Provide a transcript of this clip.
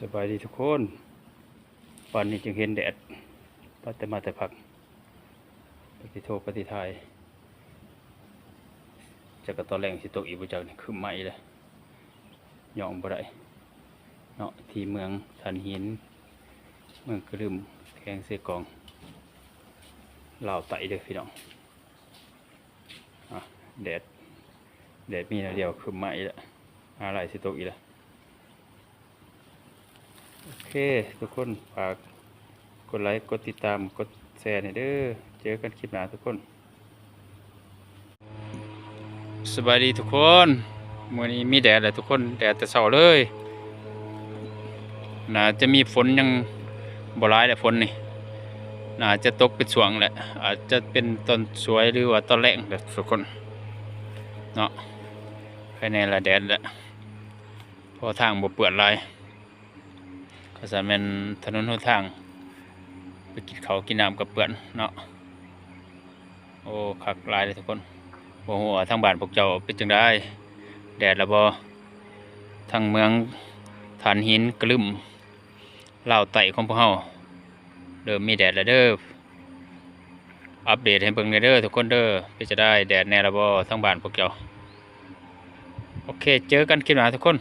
สบายดีทุกคนวันนี้จึงเห็นแดดปัตมาแต่พักปฏิโทปฏิทายจากกระตอนแรงสิตกอีกบ่จักนี่คือไหม้เลยย่องบ่ได้เนาะที่เมืองสันหินเมืองกระลืมแข้งเสกองลาวไต่เด้อพี่น้องแดดมีนาเดียวคือไหม้แล้วอะไรสิตกอีกแล้วโอเคทุกคนฝากกดไลค์กดติดตามกดแชร์ให้เด้อเจอกันคลิปหน้าทุกคนสบายดีทุกคนมื้อนี้มีแดดเลยทุกคนแดดแต่เช้าเลยน่าจะมีฝนยังบ่ร้ายแหละฝนนี่น่าจะตกเป็นช่วงแหละอาจจะเป็นตอนสวยหรือว่าตอนแรงแบบทุกคนเนาะภายในละแดดแหละพอทางบ่เปื้อนหลายก็จะเป็นถนนหนทางไปกินข้าวกินน้ำกับเปื้อนเนาะโอ้คักหลายเลยทุกคนบ่ฮู้ว่าทางบ้านพวกเจ้าเป็นจังได๋แดดละบ่ทางเมืองฐานหินกระลึมลาวไต่ของพวกเฮาเริ่มมีแดดแล้วเด้ออัปเดตให้เบิ่งเด้อทุกคนเด้อเป็นจะได้แดดแน่ละบ่ทางบ้านพวกเจ้าโอเคเจอกันคลิปหน้าทุกคน